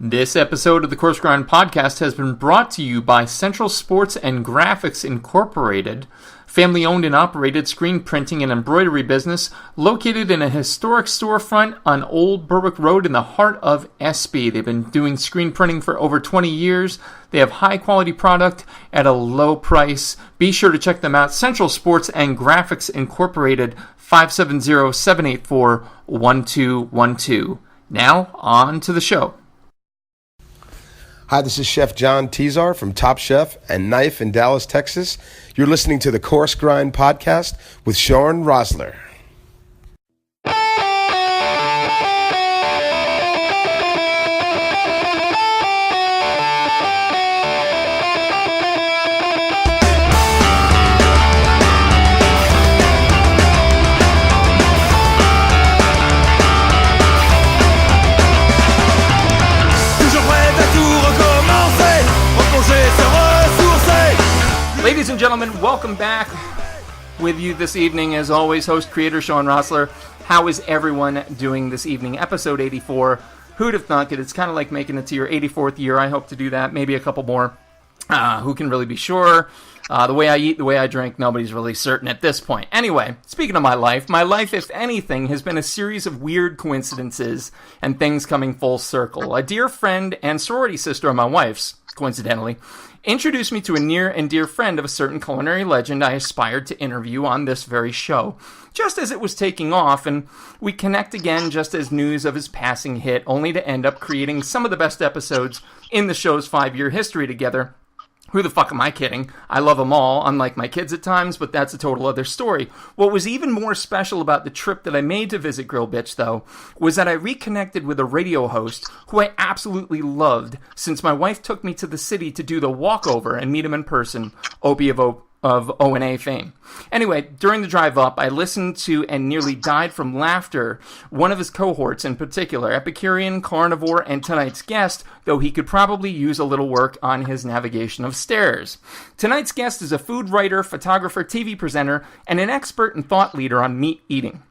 This episode of the Coarse Grind Podcast has been brought to you by Central Sports and Graphics Incorporated, family-owned and operated screen printing and embroidery business located in a historic storefront on Old Berwick Road in the heart of SB. They've been doing screen printing for over 20 years. They have high-quality product at a low price. Be sure to check them out. Central Sports and Graphics Incorporated, 570-784-1212. Now, on to the show. Hi, this is Chef John Tezar from Top Chef and Knife in Dallas, Texas. You're listening to the Coarse Grind Podcast with Shawn Rosler. Ladies and gentlemen, welcome back. With you this evening, as always, host, creator, Shawn Rosler. How is everyone doing this evening? Episode 84. Who'd have thunk it? It's kind of like making it to your 84th year. I hope to do that. Maybe a couple more. Who can really be sure? The way I eat, the way I drink, nobody's really certain at this point. Anyway, speaking of my life, if anything, has been a series of weird coincidences and things coming full circle. A dear friend and sorority sister of my wife's, coincidentally, introduced me to a near and dear friend of a certain culinary legend I aspired to interview on this very show. Just as it was taking off, and we connect again just as news of his passing hit, only to end up creating some of the best episodes in the show's 5-year history together. Who the fuck am I kidding? I love them all, unlike my kids at times, but that's a total other story. What was even more special about the trip that I made to visit Grill Bitch, though, was that I reconnected with a radio host who I absolutely loved since my wife took me to the city to do the walkover and meet him in person, Opie of O&A fame. Anyway, during the drive up, I listened to and nearly died from laughter one of his cohorts in particular, Epicurean, Carnivore, and tonight's guest, though he could probably use a little work on his navigation of stairs. Tonight's guest is a food writer, photographer, TV presenter, and an expert and thought leader on meat eating.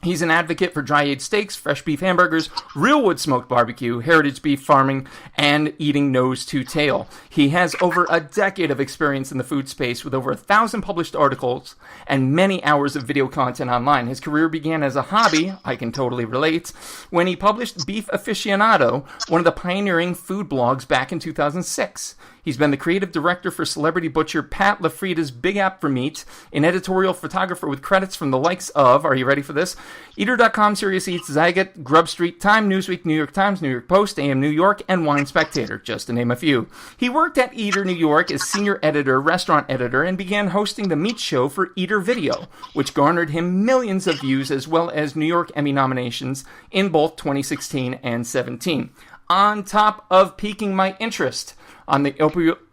He's an advocate for dry-aged steaks, fresh beef hamburgers, real wood smoked barbecue, heritage beef farming, and eating nose to tail. He has over a decade of experience in the food space with over 1,000 published articles and many hours of video content online. His career began as a hobby, I can totally relate, when he published Beef Aficionado, one of the pioneering food blogs back in 2006. He's been the creative director for celebrity butcher Pat LaFrieda's Big App for Meat, an editorial photographer with credits from the likes of, are you ready for this? Eater.com, Serious Eats, Zagat, Grub Street, Time, Newsweek, New York Times, New York Post, AM New York, and Wine Spectator, just to name a few. He worked at Eater New York as senior editor, restaurant editor, and began hosting the meat show for Eater Video, which garnered him millions of views as well as New York Emmy nominations in both 2016 and 17. On top of piquing my interest on the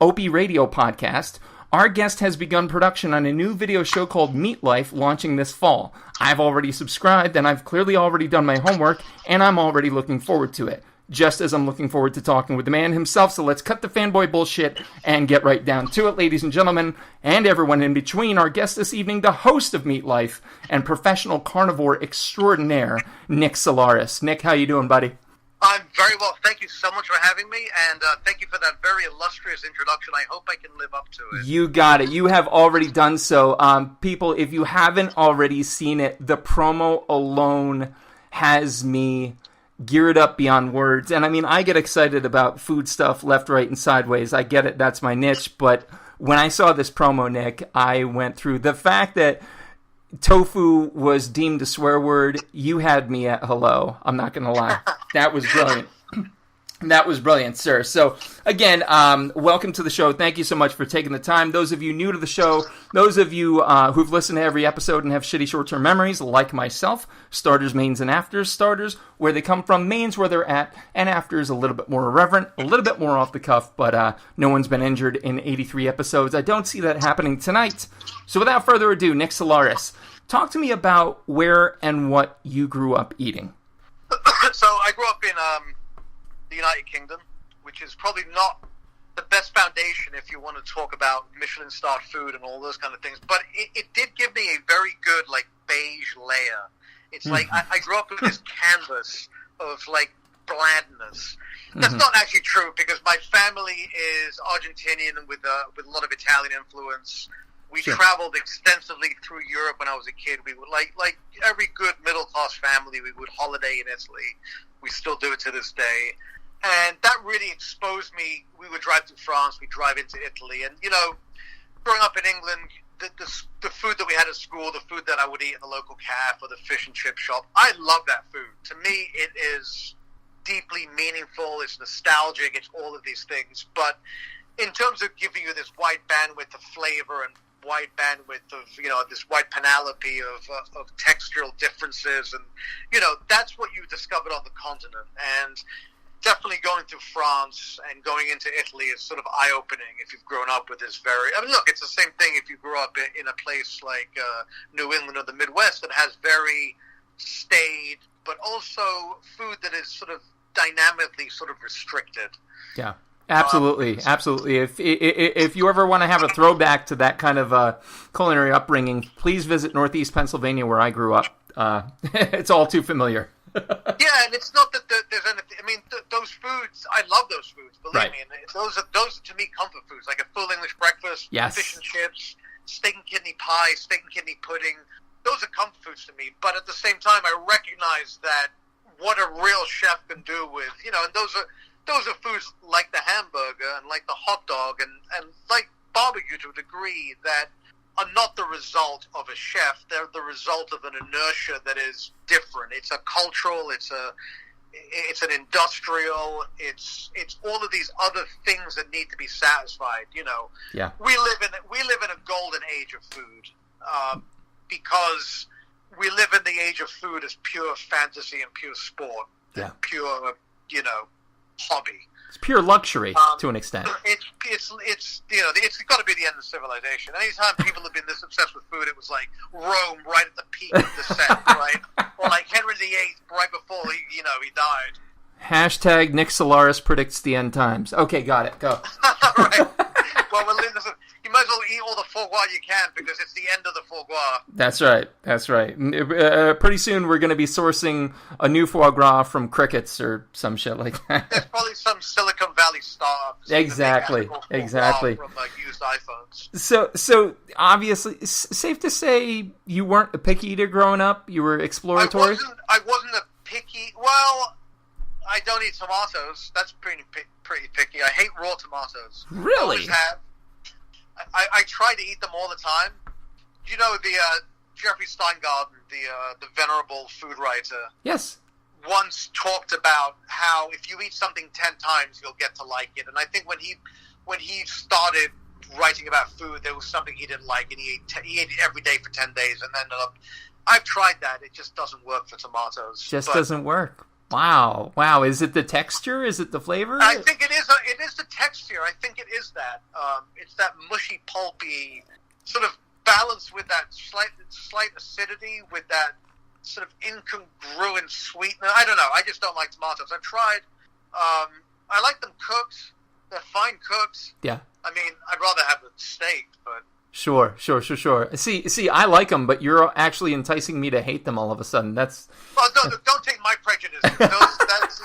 Opie Radio Podcast, our guest has begun production on a new video show called Meat Life, launching this fall. I've already subscribed, and I've clearly already done my homework, and I'm already looking forward to it, just as I'm looking forward to talking with the man himself. So let's cut the fanboy bullshit and get right down to it, ladies and gentlemen, and everyone in between. Our guest this evening, the host of Meat Life and professional carnivore extraordinaire, Nick Solaris. Nick, how you doing, buddy? I'm very well. Thank you so much for having me, and thank you for that very illustrious introduction. I hope I can live up to it. You got it. You have already done so. People, if you haven't already seen it, the promo alone has me geared up beyond words. And I mean, I get excited about food stuff left, right, and sideways. I get it. That's my niche. But when I saw this promo, Nick, I went through the fact that tofu was deemed a swear word. You had me at hello. I'm not going to lie. That was brilliant. That was brilliant, sir. So, again, welcome to the show. Thank you so much for taking the time. Those of you new to the show, those of you who've listened to every episode and have shitty short-term memories, like myself, starters, mains, and afters. Starters, where they come from, mains, where they're at, and afters, a little bit more irreverent, a little bit more off the cuff, but no one's been injured in 83 episodes. I don't see that happening tonight. So, without further ado, Nick Solaris, talk to me about where and what you grew up eating. So, I grew up in the United Kingdom, which is probably not the best foundation if you want to talk about Michelin-starred food and all those kind of things. But it did give me a very good, like, beige layer. It's like I grew up with this canvas of, like, blandness. That's not actually true because my family is Argentinian with a lot of Italian influence. We traveled extensively through Europe when I was a kid. We would like every good middle class family. We would holiday in Italy. We still do it to this day, and that really exposed me. We would drive to France. We drive into Italy, and growing up in England, the food that we had at school, the food that I would eat in the local cafe or the fish and chip shop, I love that food. To me, it is deeply meaningful. It's nostalgic. It's all of these things, but in terms of giving you this wide bandwidth of flavor and wide bandwidth of this wide panoply of textural differences, and that's what you discovered on the continent. And definitely going through France and going into Italy is sort of eye-opening if you've grown up with this look, it's the same thing if you grew up in a place like New England or the Midwest that has very staid but also food that is sort of dynamically sort of restricted. Yeah. Absolutely. If you ever want to have a throwback to that kind of culinary upbringing, please visit Northeast Pennsylvania, where I grew up. It's all too familiar. Yeah, and it's not that there's anything. I mean, those foods, I love those foods. Believe me, and those are to me comfort foods, like a full English breakfast, fish and chips, steak and kidney pie, steak and kidney pudding. Those are comfort foods to me. But at the same time, I recognize that what a real chef can do with and those are foods like the hamburger and like the hot dog and like barbecue to a degree that are not the result of a chef. They're the result of an inertia that is different. It's a cultural, it's an industrial, it's all of these other things that need to be satisfied. Yeah. We live in a golden age of food because we live in the age of food as pure fantasy and pure sport, and pure hobby. It's pure luxury to an extent. It's got to be the end of civilization. Anytime people have been this obsessed with food, it was like Rome right at the peak of descent, right? Or like Henry VIII right before he died. Hashtag Nick Solaris predicts the end times. Okay, got it. Go. Right. Well, listen, you might as well eat all the foie gras you can because it's the end of the foie gras. That's right. Pretty soon we're going to be sourcing a new foie gras from crickets or some shit like that. There's probably some Silicon Valley startup. Exactly. From used iPhones. So obviously, safe to say you weren't a picky eater growing up. You were exploratory. I wasn't a picky. Well, I don't eat tomatoes. That's pretty picky. I hate raw tomatoes. Really? I always have. I try to eat them all the time. The Jeffrey Steingarten, the venerable food writer. Yes. Once talked about how if you eat something 10 times, you'll get to like it. And I think when he started writing about food, there was something he didn't like, and he ate it every day for 10 days, and ended up. I've tried that. It just doesn't work for tomatoes. Doesn't work. Wow. Is it the texture? Is it the flavor? I think it is. It is the texture. I think it is that. It's that mushy, pulpy sort of balance with that slight acidity, with that sort of incongruent sweetness. I don't know. I just don't like tomatoes. I've tried. I like them cooked. They're fine cooked. Yeah. I mean, I'd rather have a steak, but. Sure. See, I like them, but you're actually enticing me to hate them all of a sudden. That's... Well, don't take my prejudices. That's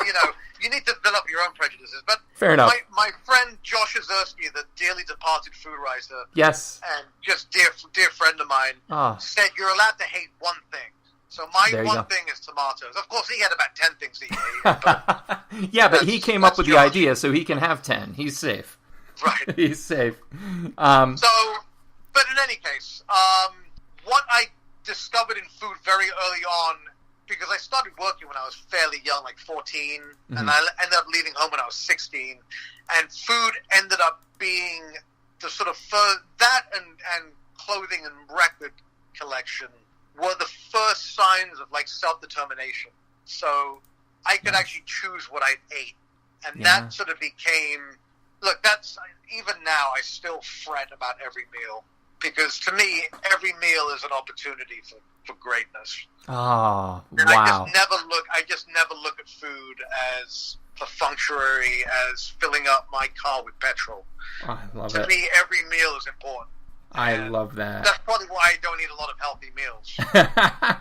you need to develop your own prejudices. But fair enough. My friend Josh Azersky, the dearly departed food writer, yes, and just dear friend of mine, said you're allowed to hate one thing. So my one thing is tomatoes. Of course, he had about 10 things he hated. But yeah, but he came up with Josh. The idea, so he can have 10. He's safe. Right. He's safe. But in any case, what I discovered in food very early on, because I started working when I was fairly young, like 14, and I ended up leaving home when I was 16, and food ended up being the sort of that and clothing and record collection were the first signs of like self-determination. So I could actually choose what I ate, and that sort of became. Look, that's even now I still fret about every meal. Because to me, every meal is an opportunity for greatness. Oh, and wow! I just never look at food as perfunctory, as filling up my car with petrol. Oh, I love it. To me, every meal is important. I love that. That's probably why I don't eat a lot of healthy meals.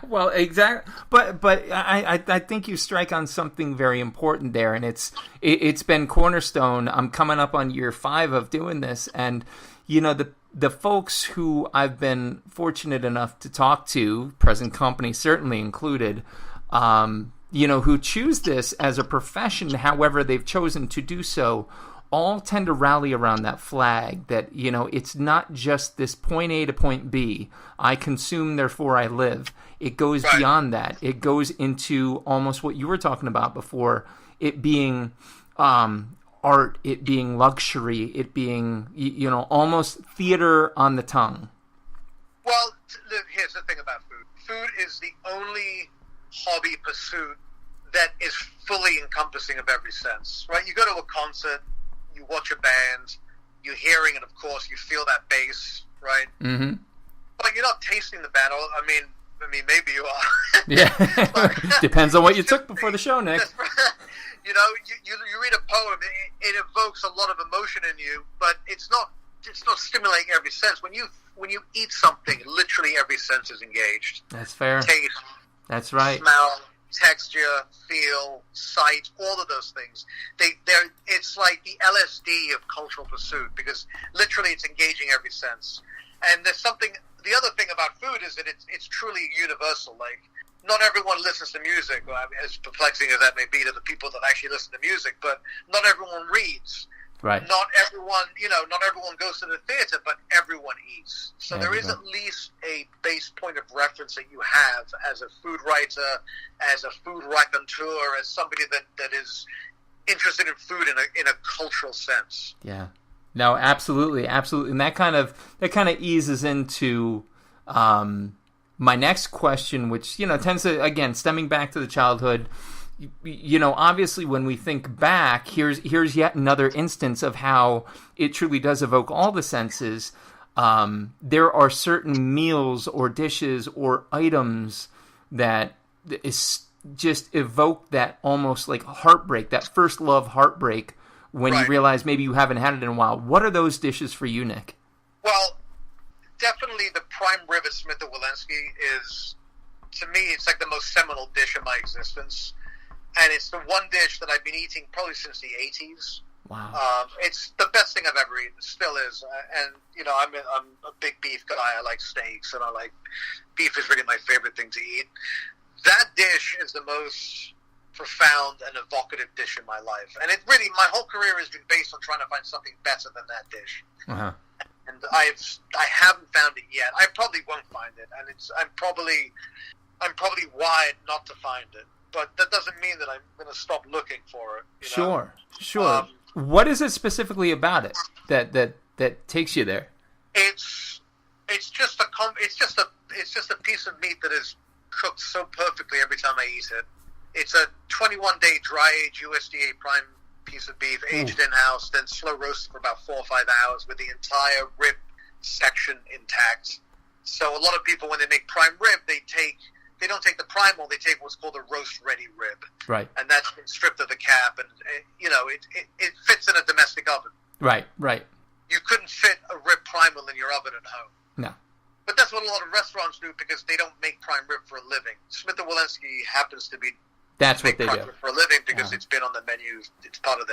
Well, exactly. But I think you strike on something very important there, and it's been cornerstone. I'm coming up on year 5 of doing this, and the folks who I've been fortunate enough to talk to, present company certainly included, who choose this as a profession, however they've chosen to do so, all tend to rally around that flag that, it's not just this point A to point B. I consume, therefore I live. It goes beyond that. It goes into almost what you were talking about before, it being art, it being luxury, it being, almost theater on the tongue. Well, here's the thing about food. Food is the only hobby pursuit that is fully encompassing of every sense, right? You go to a concert, you watch a band, you're hearing it, of course, you feel that bass, right? Mm-hmm. But you're not tasting the band. I mean, maybe you are. Yeah. Depends on what you took before the show, Nick. You read a poem, it evokes a lot of emotion in you, but it's not stimulating every sense. When you eat something, literally every sense is engaged. That's fair. Taste. That's right. Smell, texture, feel, sight, all of those things. It's like the LSD of cultural pursuit, because literally it's engaging every sense. And there's something. The other thing about food is that it's truly universal. Like, not everyone listens to music, as perplexing as that may be to the people that actually listen to music, but not everyone reads. Right. Not everyone goes to the theater, but everyone eats. So there is at least a base point of reference that you have as a food writer, as a food raconteur, as somebody that is interested in food in a cultural sense. Yeah. No, absolutely, absolutely. And that kind of eases into my next question, which, tends to, again, stemming back to the childhood. Obviously when we think back, here's yet another instance of how it truly does evoke all the senses. There are certain meals or dishes or items that is just evoke that almost like heartbreak, that first love heartbreak when you realize maybe you haven't had it in a while. What are those dishes for you, Nick? Well, definitely the prime rib at Smith & Wollensky is, to me, it's like the most seminal dish in my existence. And it's the one dish that I've been eating probably since the 80s. Wow. It's the best thing I've ever eaten. Still is. And, I'm a big beef guy. I like steaks, and beef is really my favorite thing to eat. That dish is the most profound and evocative dish in my life. And it really, my whole career has been based on trying to find something better than that dish. Uh-huh. And I haven't found it yet. I probably won't find it. And I'm probably wired not to find it. But that doesn't mean that I'm going to stop looking for it. Sure. What is it specifically about it that takes you there? It's just a piece of meat that is cooked so perfectly every time I eat it. It's a 21-day dry age USDA prime piece of beef, aged in-house, then slow roasted for about 4 or 5 hours with the entire rib section intact. So a lot of people, when they make prime rib, they don't take the primal, they take what's called a roast-ready rib. Right. And that's been stripped of the cap, and, it fits in a domestic oven. Right. You couldn't fit a rib primal in your oven at home. No. But that's what a lot of restaurants do, because they don't make prime rib for a living. Smith & Wollensky happens to be That's what they prime do. Rib for a living, because it's been on the menu. It's part of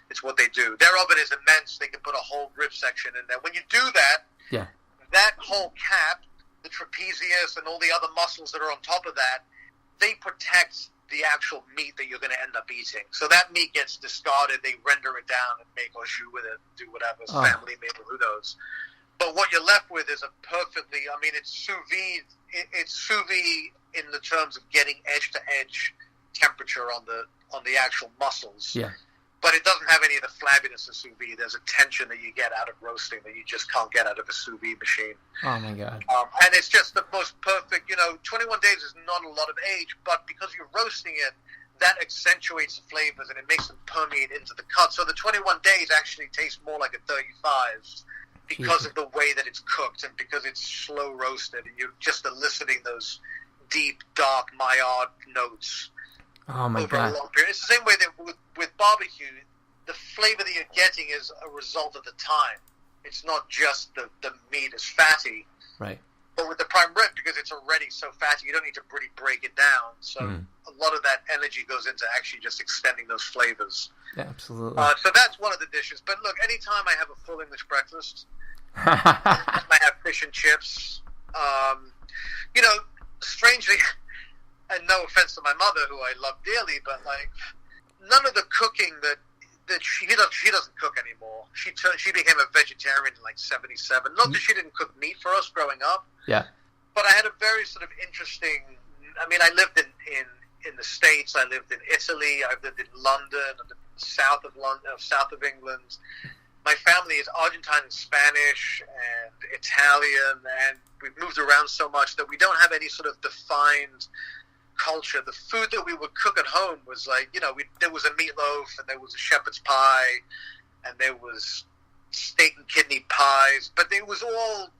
it's what they do. Their oven is immense. They can put a whole rib section in there. When you do that, that whole cap, the trapezius and all the other muscles that are on top of that, they protect the actual meat that you're going to end up eating. So that meat gets discarded. They render it down and make au jus with it, do whatever, family meal, who knows. But what you're left with is it's sous vide. It's sous vide in the terms of getting edge to edge temperature on the actual muscles. Yeah. But it doesn't have any of the flabbiness of sous vide. There's a tension that you get out of roasting that you just can't get out of a sous vide machine. Oh, my God. And it's just the most perfect, 21 days is not a lot of age, but because you're roasting it, that accentuates the flavors and it makes them permeate into the cut. So the 21 days actually tastes more like a 35 because of the way that it's cooked and because it's slow roasted, and you're just eliciting those deep, dark Maillard notes. Oh my God! A long period. It's the same way that with barbecue, the flavor that you're getting is a result of the time. It's not just the meat is fatty. Right. But with the prime rib, because it's already so fatty, you don't need to really break it down. So a lot of that energy goes into actually just extending those flavors. Yeah, absolutely. So that's one of the dishes. But look, anytime I have a full English breakfast, I have fish and chips. Strangely, and no offense to my mother, who I love dearly, but like none of the cooking that she doesn't cook anymore. She became a vegetarian in like 1977. Not that she didn't cook meat for us growing up. Yeah. But I had a very sort of interesting. I mean, I lived in the States. I lived in Italy. I lived in London. I lived in the south of London, south of England. My family is Argentine and Spanish and Italian, and we've moved around so much that we don't have any sort of defined culture. The food that we would cook at home was like, there was a meatloaf, and there was a shepherd's pie, and there was steak and kidney pies, but there was no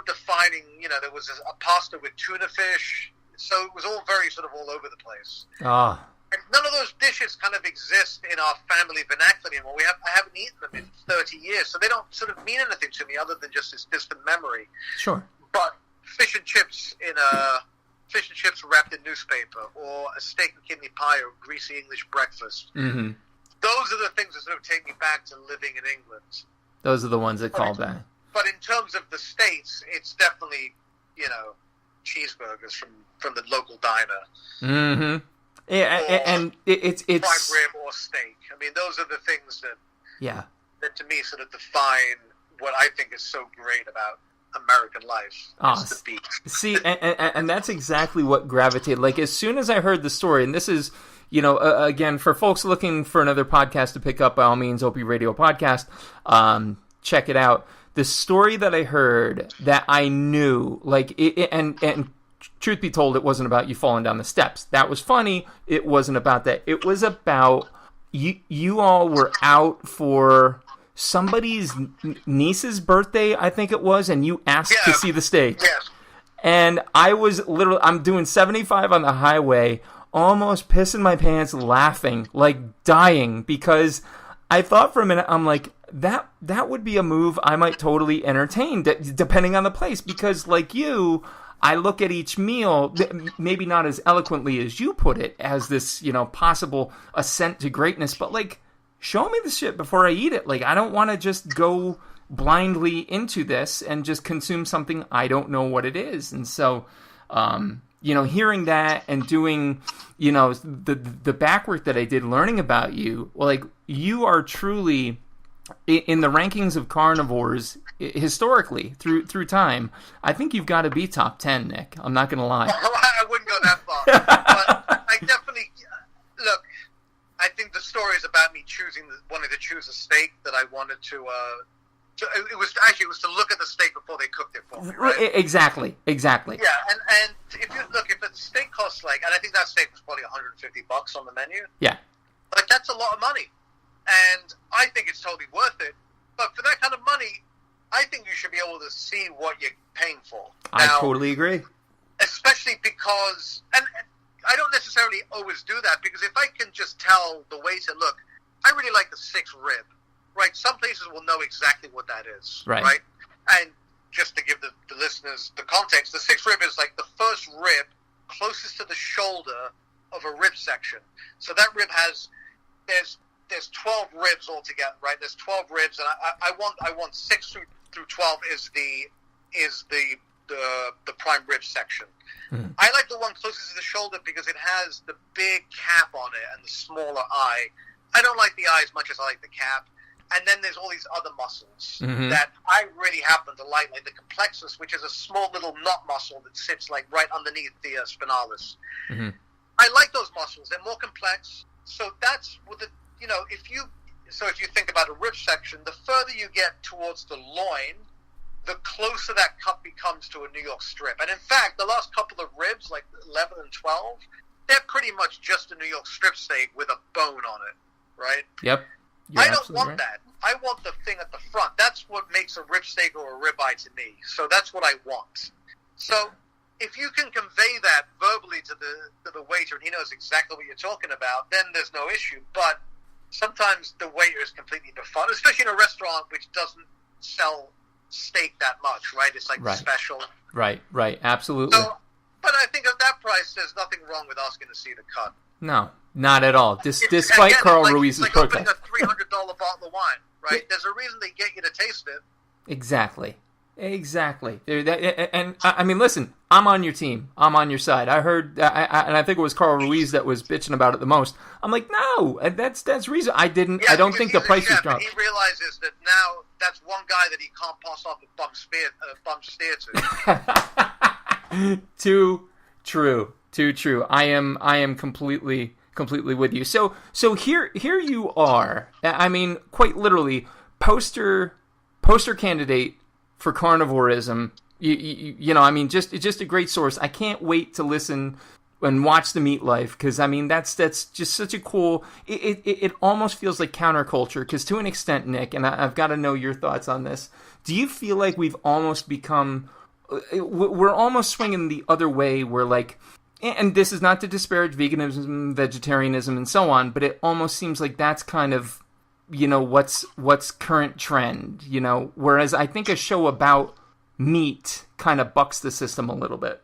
defining, there was a pasta with tuna fish, so it was all very sort of all over the place. Ah. And none of those dishes kind of exist in our family vernacular anymore. I haven't eaten them in 30 years, so they don't sort of mean anything to me other than just this distant memory. Sure. But fish and chips wrapped in newspaper, or a steak and kidney pie, or greasy English breakfast. Mm-hmm. Those are the things that sort of take me back to living in England. Those are the ones that call back. But in terms of the States, it's definitely, cheeseburgers from the local diner. Mm-hmm. Yeah, and it's prime rib or steak. I mean, those are the things that to me sort of define what I think is so great about American life. The beef. See, and that's exactly what gravitated. Like, as soon as I heard the story, and this is, again, for folks looking for another podcast to pick up, by all means, Opie Radio Podcast, check it out. The story that I heard, that I knew, like, and truth be told, it wasn't about you falling down the steps. That was funny. It wasn't about that. It was about you all were out for somebody's niece's birthday, I think it was, and you asked to see the steak. Yes. And I was I'm doing 75 on the highway, almost pissing my pants, laughing, like dying, because I thought for a minute, I'm like, that would be a move I might totally entertain, depending on the place, because like you, I look at each meal, maybe not as eloquently as you put it, as this, possible ascent to greatness, but like, show me the shit before I eat it. Like, I don't want to just go blindly into this and just consume something I don't know what it is. And so, hearing that and doing, the back work that I did, learning about you, like, you are truly, in the rankings of carnivores, historically, through time, I think you've got to be top 10, Nick. I'm not going to lie. I wouldn't go that far. But I definitely, look, I think the story is about me wanting to choose a steak that I wanted to it was to look at the steak before they cooked it for me, right? Exactly. Yeah, and if a steak costs and I think that steak was probably $150 on the menu. Yeah. Like, that's a lot of money. And I think it's totally worth it. But for that kind of money, I think you should be able to see what you're paying for. I totally agree. Especially because, and I don't necessarily always do that, because if I can just tell the waiter, look, I really like the 6 rib, right? Some places will know exactly what that is, right? And just to give the listeners the context, the 6 rib is like the first rib closest to the shoulder of a rib section. So that rib has, there's 12 ribs altogether, right? There's 12 ribs, and I want 6 through 12 is the prime rib section. Mm. I like the one closest to the shoulder because it has the big cap on it and the smaller eye. I don't like the eye as much as I like the cap. And then there's all these other muscles that I really happen to like the complexus, which is a small little nut muscle that sits like right underneath the spinalis. Mm-hmm. I like those muscles. They're more complex. So that's what if you think about a rib section, the further you get towards the loin, the closer that cut becomes to a New York strip. And in fact, the last couple of ribs, like 11 and 12, they're pretty much just a New York strip steak with a bone on it, right? Yep. I don't want that. I want the thing at the front. That's what makes a rib steak or a ribeye to me. So that's what I want. So if you can convey that verbally to the waiter and he knows exactly what you're talking about, then there's no issue. But sometimes the waiter is completely befuddled, especially in a restaurant which doesn't sell steak that much, right? It's like Right. special. Right. Absolutely. So, but I think at that price, there's nothing wrong with asking to see the cut. No, not at all. Despite Again, Carl it's Ruiz's like opening protest. a $300 bottle of wine, right? Yeah. There's a reason they get you to taste it. Exactly. And I mean, listen, I'm on your team. I'm on your side. I heard, and I think it was Carl Ruiz that was bitching about it the most. I'm like, no, that's reason. I don't because think the he's a price is chef, dropped. and he realizes that now that's one guy that he can't pass off a bum steer to. Too true. I am completely with you. So here you are. I mean, quite literally, poster candidate for carnivorism. You know, I mean, just a great source. I can't wait to listen and watch the Meat Life, because I mean that's just such a cool. It almost feels like counterculture, because to an extent, Nick, and I've got to know your thoughts on this. Do you feel like we've almost become? We're almost swinging the other way. We're like, and this is not to disparage veganism, vegetarianism, and so on, but it almost seems like that's kind of, you know, what's current trend, you know, whereas I think a show about meat kind of bucks the system a little bit.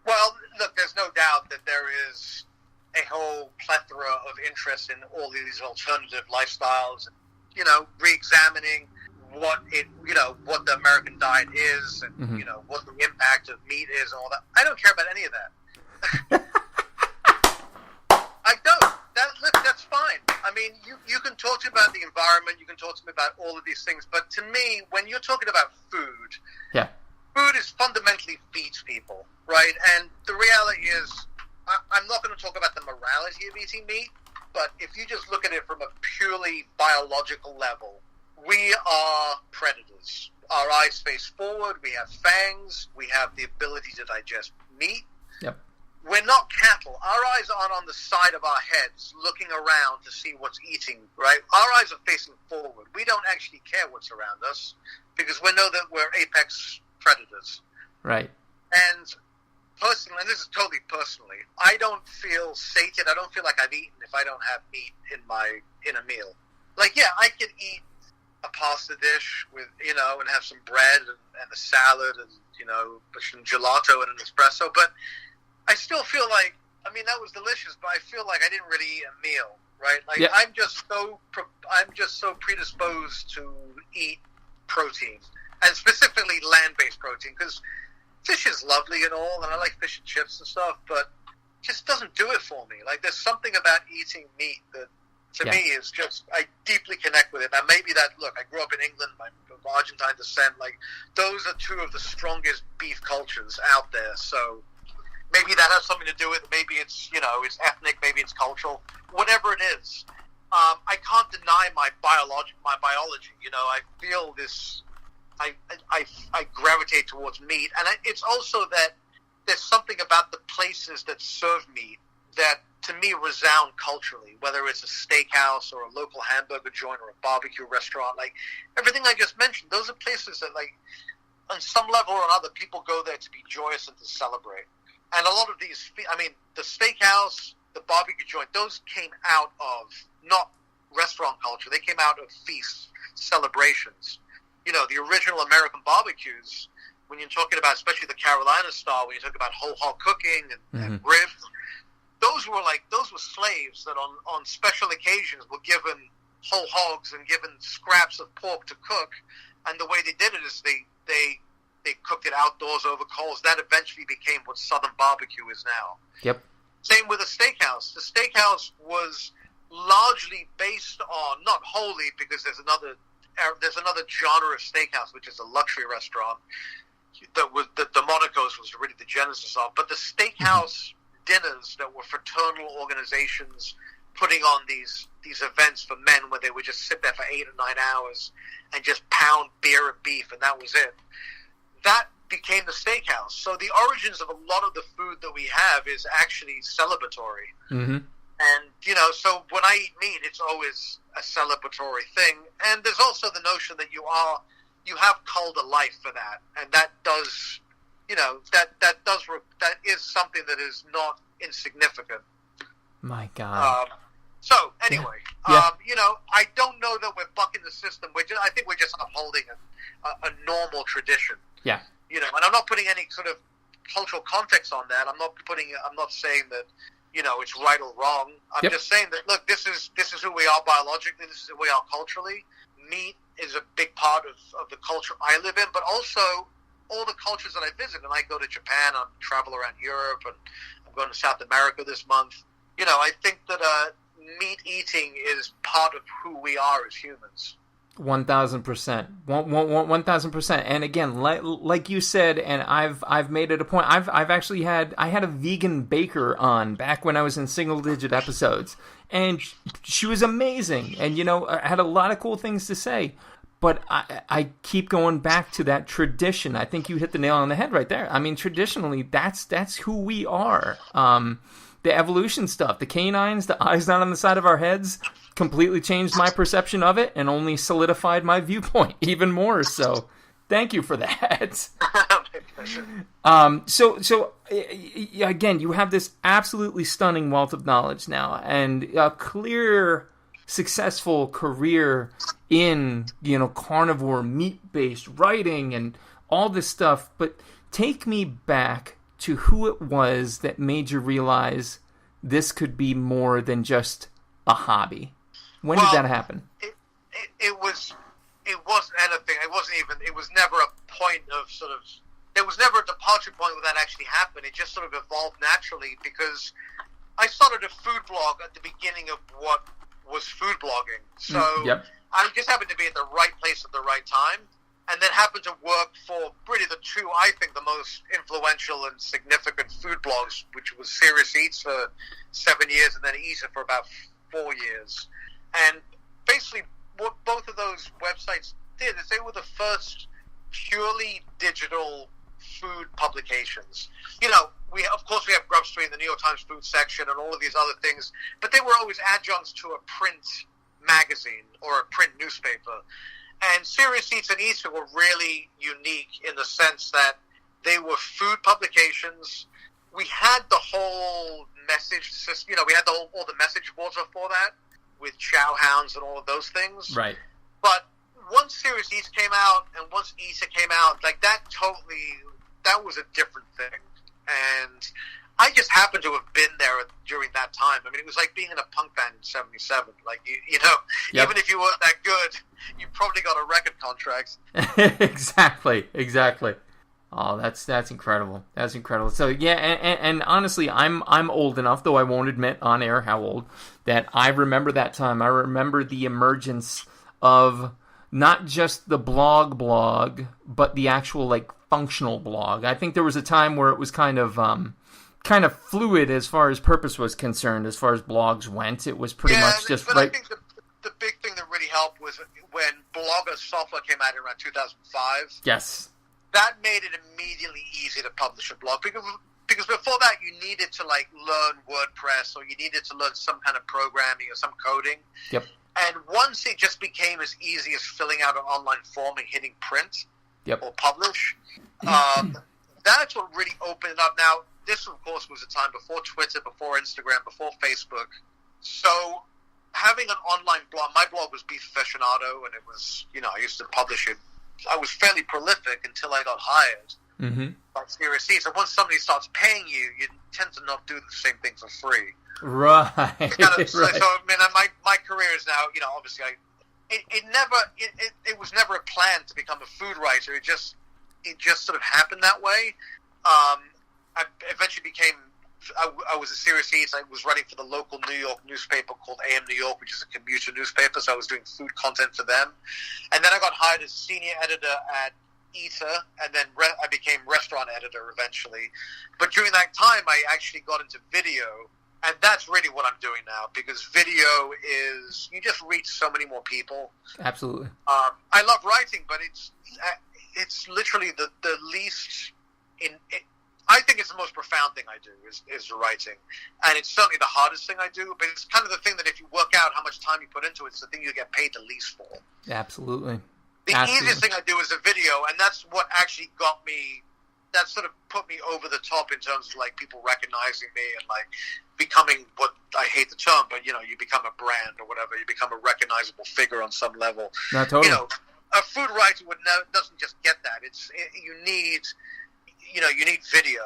Well, look, there's no doubt that there is a whole plethora of interest in all these alternative lifestyles, and, you know, re-examining what the American diet is, and Mm-hmm. you know, what the impact of meat is, and all that. I don't care about any of that. I don't. That's fine. I mean, you can talk to me about the environment, you can talk to me about all of these things, but to me, when you're talking about food, Yeah. food is fundamentally feeds people, right? And the reality is, I'm not going to talk about the morality of eating meat, but if you just look at it from a purely biological level, we are predators. Our eyes face forward, we have fangs, we have the ability to digest meat. Yep. We're not cattle. Our eyes aren't on the side of our heads looking around to see what's eating, right? Our eyes are facing forward. We don't actually care what's around us because we know that we're apex predators. Right. And personally, and this is totally personally, I don't feel sated. I don't feel like I've eaten if I don't have meat in a meal. Like, yeah, I could eat a pasta dish with, you know, and have some bread and a salad and, you know, some gelato and an espresso, but I still feel like, I mean, that was delicious, but I feel like I didn't really eat a meal, right? Like, yeah. I'm just so predisposed to eat protein, and specifically land-based protein, because fish is lovely and all, and I like fish and chips and stuff, but it just doesn't do it for me. Like, there's something about eating meat that, to me, is just, I deeply connect with it. Now, maybe that, look, I grew up in England, I'm of Argentine descent, like, those are two of the strongest beef cultures out there, so maybe that has something to do with it. Maybe it's, you know, it's ethnic, maybe it's cultural, whatever it is. I can't deny my biology, you know, I feel this, I gravitate towards meat, and it's also that there's something about the places that serve meat that, to me, resound culturally, whether it's a steakhouse or a local hamburger joint or a barbecue restaurant. Like, everything I just mentioned, those are places that, like, on some level or another, people go there to be joyous and to celebrate. And a lot of these, I mean, the steakhouse, the barbecue joint, those came out of not restaurant culture. They came out of feasts, celebrations. You know, the original American barbecues, when you're talking about, especially the Carolina style, when you talk about whole hog cooking and ribs, those were slaves that on special occasions were given whole hogs and given scraps of pork to cook. And the way they did it is they cooked it outdoors over coals. That eventually became what Southern barbecue is now. Yep. Same with a steakhouse. The steakhouse was largely based on, not wholly, because there's another genre of steakhouse, which is a luxury restaurant that the Monaco's was really the genesis of. But the steakhouse dinners that were fraternal organizations putting on these events for men where they would just sit there for 8 or 9 hours and just pound beer and beef, and that was it. That became the steakhouse. So the origins of a lot of the food that we have is actually celebratory. Mm-hmm. And, you know, so when I eat meat, it's always a celebratory thing. And there's also the notion that you have culled a life for that. And that does, you know, that is something that is not insignificant. My God. So anyway, Yeah. you know, I don't know that we're bucking the system. I think we're just upholding a normal tradition. Yeah. You know, and I'm not putting any sort of cultural context on that. I'm not saying that, you know, it's right or wrong. I'm just saying that, look, this is who we are biologically. This is who we are culturally. Meat is a big part of the culture I live in, but also all the cultures that I visit. And I go to Japan, I travel around Europe, and I'm going to South America this month. You know, I think that meat eating is part of who we are as humans. 1,000%. 1,000%. And again, like you said, and I've made it a point. I've actually had a vegan baker on back when I was in single digit episodes, and she was amazing. And you know, I had a lot of cool things to say. But I keep going back to that tradition. I think you hit the nail on the head right there. I mean, traditionally, that's who we are. The evolution stuff, the canines, the eyes not on the side of our heads, completely changed my perception of it and only solidified my viewpoint even more. So thank you for that. So again, you have this absolutely stunning wealth of knowledge now and a clear, successful career in, you know, carnivore, meat-based writing and all this stuff. But take me back to who it was that made you realize this could be more than just a hobby. When did that happen? It wasn't anything. It was never a point of sort of, there was never a departure point where that actually happened. It just sort of evolved naturally because I started a food blog at the beginning of what was food blogging. So I just happened to be at the right place at the right time. And then happened to work for really the two, I think, the most influential and significant food blogs, which was Serious Eats for 7 years and then Eater for about 4 years. And basically what both of those websites did is they were the first purely digital food publications. You know, we have Grub Street and the New York Times food section and all of these other things, but they were always adjuncts to a print magazine or a print newspaper. And Serious Eats and Eater were really unique in the sense that they were food publications. We had the whole message system, you know, we had all the message boards before that with chow hounds and all of those things. Right. But once Serious Eats came out and once Eater came out, like that was a different thing. And I just happened to have been there during that time. I mean, it was like being in a punk band in 77. Like, you know, even if you weren't that good, you probably got a record contract. Exactly. Oh, that's incredible. That's incredible. So, yeah, and honestly, I'm old enough, though I won't admit on air how old, that I remember that time. I remember the emergence of not just the blog, but the actual, like, functional blog. I think there was a time where it was kind of fluid as far as purpose was concerned, as far as blogs went. It was pretty much just but right. I think the big thing that really helped was when Blogger software came out in around 2005. Yes. That made it immediately easy to publish a blog because before that you needed to like learn WordPress or you needed to learn some kind of programming or some coding. Yep. And once it just became as easy as filling out an online form and hitting print or publish, that's what really opened it up. Now, this, of course, was a time before Twitter, before Instagram, before Facebook. So having an online blog, my blog was Beef Aficionado, and it was, you know, I used to publish it. I was fairly prolific until I got hired by Serious Eats. And once somebody starts paying you, you tend to not do the same thing for free. Right. So, I mean, my career is now, you know, obviously, it was never a plan to become a food writer. It just sort of happened that way. I eventually I was a Serious Eats. I was writing for the local New York newspaper called AM New York, which is a commuter newspaper, so I was doing food content for them. And then I got hired as senior editor at Eater, and then I became restaurant editor eventually. But during that time, I actually got into video, and that's really what I'm doing now, because video is, you just reach so many more people. Absolutely. I love writing, but it's literally the least I think it's the most profound thing I do is writing, and it's certainly the hardest thing I do. But it's kind of the thing that if you work out how much time you put into it, it's the thing you get paid the least for. Absolutely. The easiest thing I do is a video, and that's what actually got me. That sort of put me over the top in terms of like people recognizing me and like becoming what I hate the term, but you know, you become a brand or whatever. You become a recognizable figure on some level. No, totally. You know, a food writer doesn't just get that. You need video.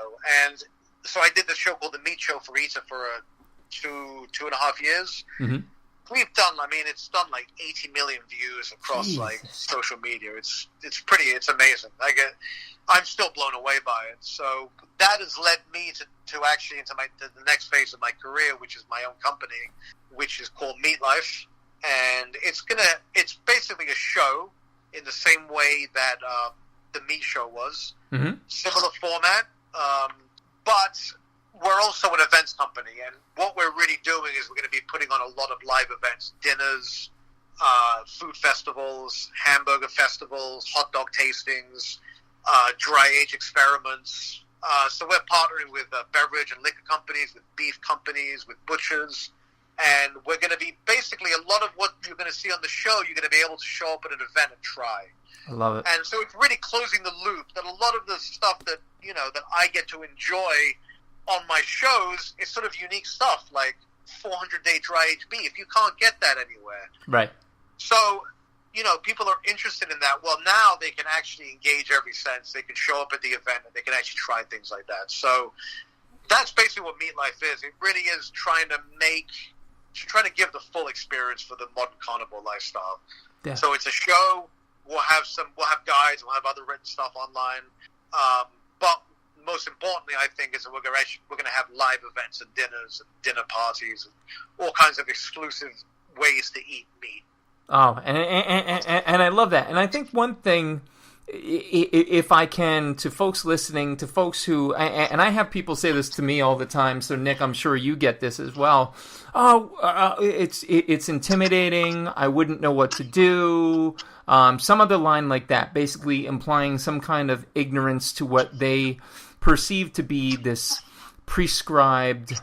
And so I did the show called The Meat Show for Eater for 2.5 years. Mm-hmm. We've done, it's done like 80 million views across like social media. It's amazing. I'm still blown away by it. So that has led me to actually into the next phase of my career, which is my own company, which is called Meat Life. And it's basically a show in the same way that the Meat Show was. Mm-hmm. Similar format, but we're also an events company, and what we're really doing is we're going to be putting on a lot of live events, dinners, food festivals, hamburger festivals, hot dog tastings, dry age experiments. So we're partnering with beverage and liquor companies, with beef companies, with butchers, and we're going to be basically a lot of what you're going to see on the show, you're going to be able to show up at an event and try. I love it. And so it's really closing the loop that a lot of the stuff that, that I get to enjoy on my shows is sort of unique stuff, like 400-day dry aged beef. You can't get that anywhere. Right. So, people are interested in that. Well, now they can actually engage every sense. They can show up at the event and they can actually try things like that. So that's basically what Meat Life is. It really is trying to give the full experience for the modern carnivore lifestyle. Yeah. So it's a show. We'll have guides. We'll have other written stuff online. But most importantly, I think, is that we're going to have live events and dinners and dinner parties and all kinds of exclusive ways to eat meat. Oh, and I love that. And I think one thing, if I can, to folks listening, to folks who, and I have people say this to me all the time, so Nick, I'm sure you get this as well. It's intimidating. I wouldn't know what to do. Some other line like that, basically implying some kind of ignorance to what they perceive to be this prescribed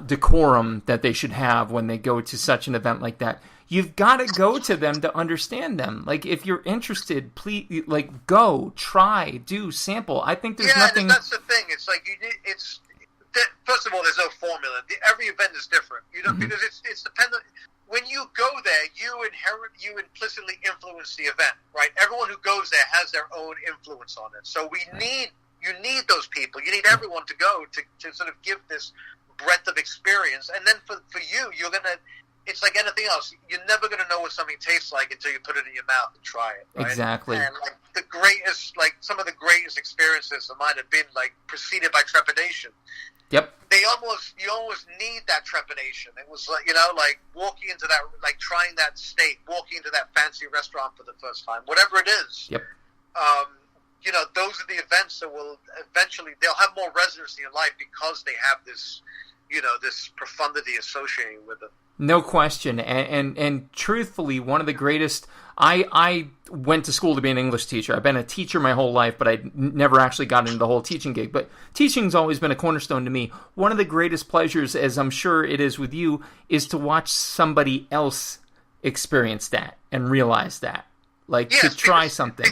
decorum that they should have when they go to such an event like that. You've got to go to them to understand them. Like, if you're interested, please, like, go, try, do, sample. I think there's nothing. Yeah, that's the thing. It's like first of all, there's no formula. Every event is different. Because it's dependent. When you go there, you implicitly influence the event, right? Everyone who goes there has their own influence on it. So you need those people. You need everyone to go to sort of give this breadth of experience. And then for you, it's like anything else. You're never going to know what something tastes like until you put it in your mouth and try it. Right? Exactly. And some of the greatest experiences of mine have been like preceded by trepidation. Yep. You almost need that trepidation. It was like, like walking into that, like trying that steak, walking into that fancy restaurant for the first time, whatever it is. Yep. Those are the events that will eventually, they'll have more resonance in your life because they have this, this profundity associated with them. No question. And truthfully, one of the greatest, I went to school to be an English teacher. I've been a teacher my whole life, but I never actually got into the whole teaching gig. But teaching's always been a cornerstone to me. One of the greatest pleasures, as I'm sure it is with you, is to watch somebody else experience that and realize that. Like, to try something.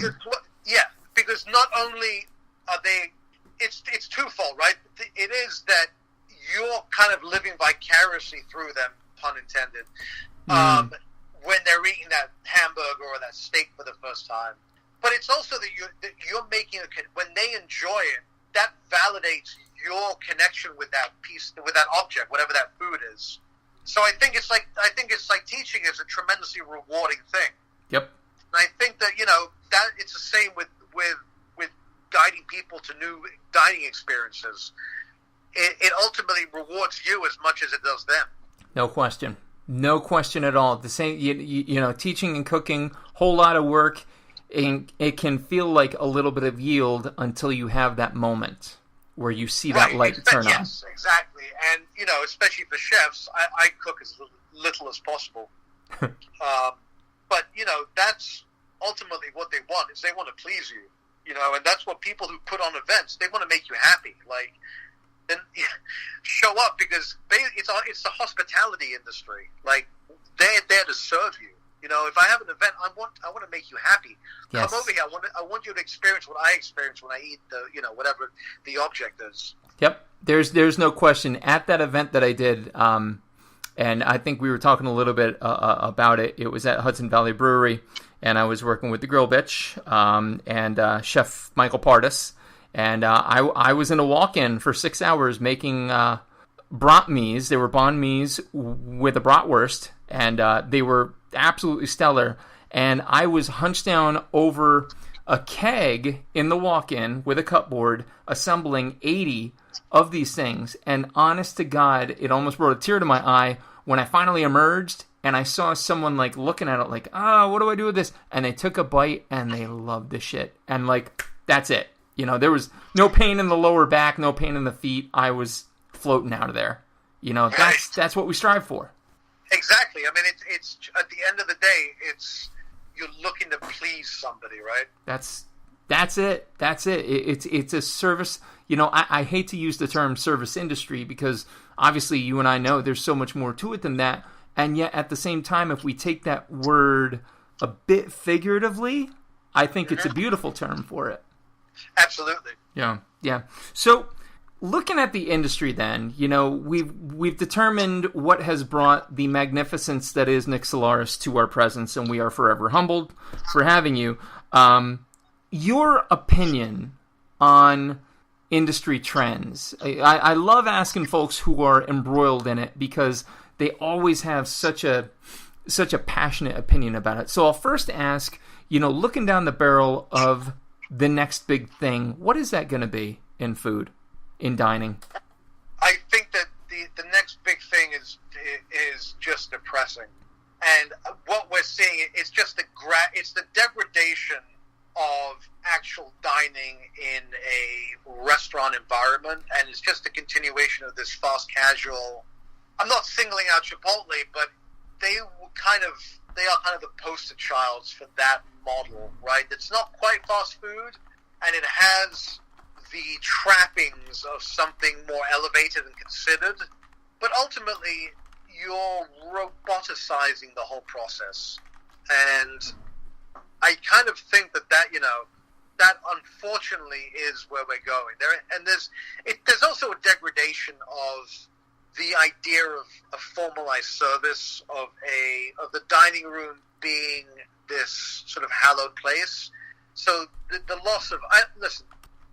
Because not only are they, it's twofold, right? It is that you're kind of living vicariously through them, pun intended, when they're eating that hamburger or that steak for the first time. But it's also that you're making when they enjoy it, that validates your connection with that piece, with that object, whatever that food is. So I think it's like teaching is a tremendously rewarding thing. Yep. And I think that that it's the same with guiding people to new dining experiences. It ultimately rewards you as much as it does them. No question. No question at all. The same, teaching and cooking, whole lot of work, and it can feel like a little bit of yield until you have that moment where you see that light turn on. Yes, exactly. And, especially for chefs, I cook as little as possible. But, that's ultimately what they want, is they want to please you. And that's what people who put on events, they want to make you happy. Like, then show up, because it's the hospitality industry. Like, they're there to serve you. If I have an event, I want to make you happy. Yes. Come over here. I want you to experience what I experience when I eat whatever the object is. Yep. There's no question. At that event that I did, and I think we were talking a little bit about it. It was at Hudson Valley Brewery, and I was working with the Grill Bitch and Chef Michael Pardis, and I was in a walk-in for 6 hours making brat mies. They were banh mies with a bratwurst, and they were absolutely stellar. And I was hunched down over a keg in the walk-in with a cupboard, assembling 80 of these things. And honest to God, it almost brought a tear to my eye when I finally emerged and I saw someone like looking at it like, what do I do with this? And they took a bite and they loved the shit. And like, that's it. You know, there was no pain in the lower back, no pain in the feet. I was floating out of there. You know, that's what we strive for. Exactly. I mean, it's at the end of the day, you're looking to please somebody, right? That's it. It's a service. You know, I hate to use the term service industry because obviously you and I know there's so much more to it than that. And yet at the same time, if we take that word a bit figuratively, I think it's a beautiful term for it. Absolutely. Yeah. So looking at the industry then, you know, we've determined what has brought the magnificence that is Nick Solaris to our presence, and we are forever humbled for having you. Your opinion on industry trends. I love asking folks who are embroiled in it because they always have such a passionate opinion about it. So I'll first ask, you know, looking down the barrel of the next big thing, what is that going to be in food? In dining? I think that the next big thing is just depressing, and what we're seeing is just it's the degradation of actual dining in a restaurant environment, and it's just a continuation of this fast casual. I'm not singling out Chipotle, but they are kind of the poster childs for that model, right? It's not quite fast food, and it has the trappings of something more elevated and considered, but ultimately you're roboticizing the whole process. And I kind of think that unfortunately is where we're going there. And there's also a degradation of the idea of a formalized service, of the dining room being this sort of hallowed place. So the loss of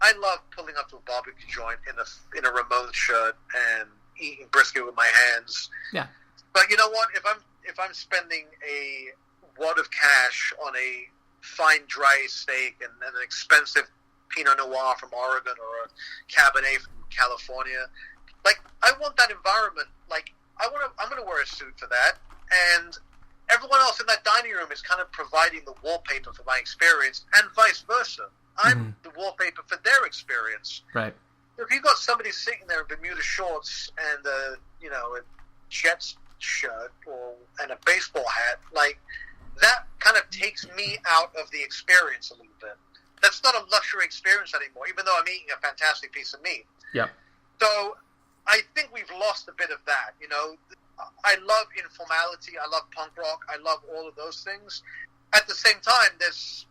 I love pulling up to a barbecue joint in a Ramones shirt and eating brisket with my hands. Yeah. But you know what? If I'm spending a wad of cash on a fine dry steak and an expensive Pinot Noir from Oregon or a Cabernet from California, like I want that environment. Like I'm going to wear a suit for that, and everyone else in that dining room is kind of providing the wallpaper for my experience, and vice versa. I'm the wallpaper for their experience. Right. If you've got somebody sitting there in Bermuda shorts and a Jets shirt and a baseball hat, like that kind of takes me out of the experience a little bit. That's not a luxury experience anymore, even though I'm eating a fantastic piece of meat. Yeah. So I think we've lost a bit of that. You know, I love informality. I love punk rock. I love all of those things. At the same time, there's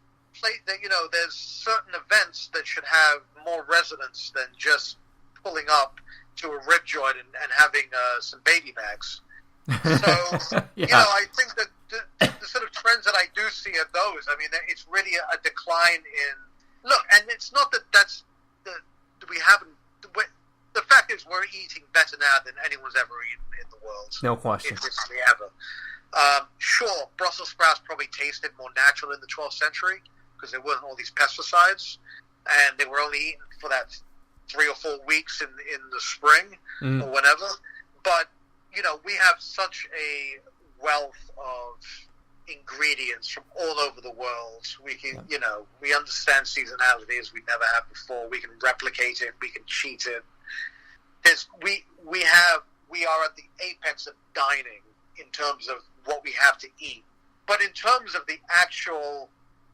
certain events that should have more resonance than just pulling up to a rib joint and having some baby bags. So, I think that the sort of trends that I do see are those. I mean, it's really a decline in... Look, and it's not that we haven't... The fact is we're eating better now than anyone's ever eaten in the world. No question. If ever. Sure, Brussels sprouts probably tasted more natural in the 12th century because there weren't all these pesticides, and they were only eaten for that 3 or 4 weeks in the spring or whatever. But, we have such a wealth of ingredients from all over the world. We can, we understand seasonality as we never have before. We can replicate it. We can cheat it. We are at the apex of dining in terms of what we have to eat. But in terms of the actual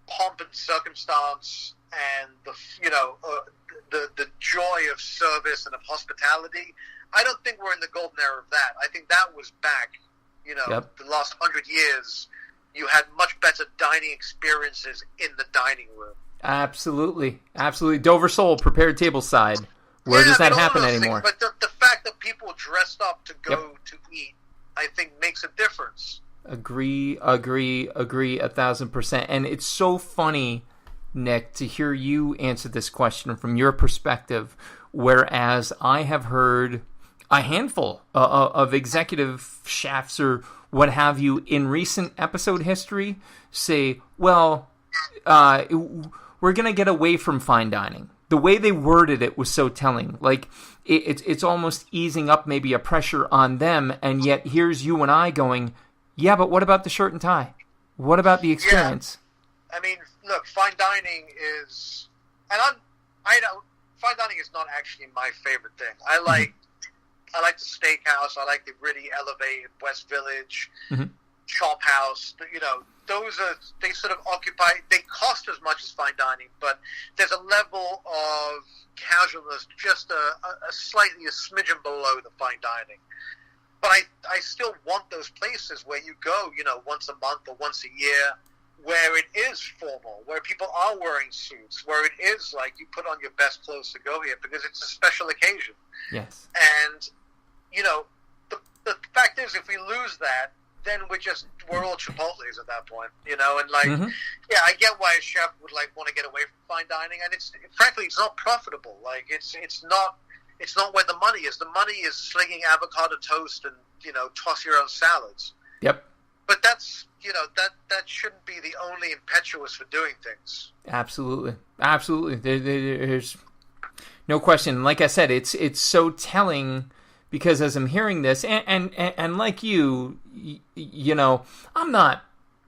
pomp and circumstance and the joy of service and of hospitality, I don't think we're in the golden era of that. I think that was back, the last 100 years. You had much better dining experiences in the dining room. Absolutely. Dover Sole, prepared tableside. Where does that happen anymore? But the fact that people dressed up to go to eat, I think, makes a difference. Agree 1,000%. And it's so funny, Nick, to hear you answer this question from your perspective, whereas I have heard a handful of executive chefs or what have you in recent episode history say, well, we're going to get away from fine dining. The way they worded it was so telling. Like, it's almost easing up maybe a pressure on them, and yet here's you and I going, yeah, but what about the shirt and tie? What about the experience? Yeah. I mean, look, fine dining is, and fine dining is not actually my favorite thing. I like the steakhouse. I like the really elevated West Village, Chop House. You know, they sort of occupy. They cost as much as fine dining, but there's a level of casualness, just a smidgen below the fine dining. But I still want those places where you go, you know, once a month or once a year, where it is formal, where people are wearing suits, where it is like you put on your best clothes to go here because it's a special occasion. Yes. And, you know, the fact is, if we lose that, then we're all Chipotles at that point, you know, and like, yeah, I get why a chef would like want to get away from fine dining, and frankly, it's not profitable. Like, it's not where the money is. The money is slinging avocado toast and, you know, toss your own salads. Yep. But that's, you know, that shouldn't be the only impetus for doing things. Absolutely. There's no question. Like I said, it's so telling because as I'm hearing this, and like you know, I'm not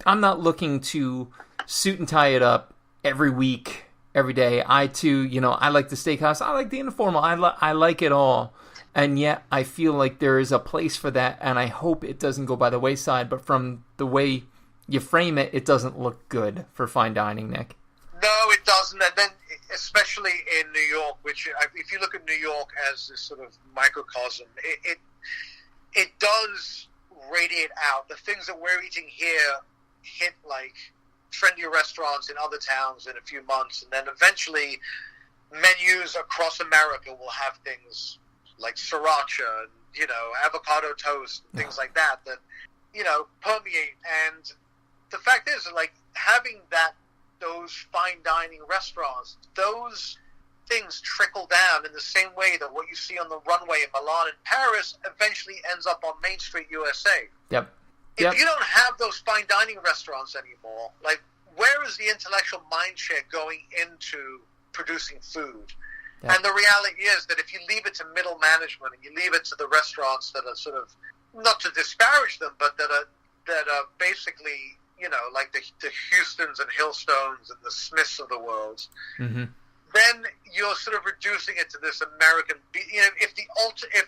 looking to suit and tie it up every week, every day. I too, you know, I like the steakhouse. I like the informal. I like it all. And yet I feel like there is a place for that, and I hope it doesn't go by the wayside. But from the way you frame it, it doesn't look good for fine dining, Nick. No, it doesn't. And then, especially in New York, which if you look at New York as this sort of microcosm, it does radiate out. The things that we're eating here hit like trendier restaurants in other towns in a few months, and then eventually menus across America will have things like sriracha and, you know, avocado toast and things like that, you know, permeate. And the fact is, like, having those fine dining restaurants, those things trickle down in the same way that what you see on the runway in Milan and Paris eventually ends up on Main Street, USA. Yep. If you don't have those fine dining restaurants anymore, like, where is the intellectual mindshare going into producing food? Yep. And the reality is that if you leave it to middle management and you leave it to the restaurants that are sort of, not to disparage them, but that are basically, you know, like the Houstons and Hillstones and the Smiths of the world, then you're sort of reducing it to this American, you know, if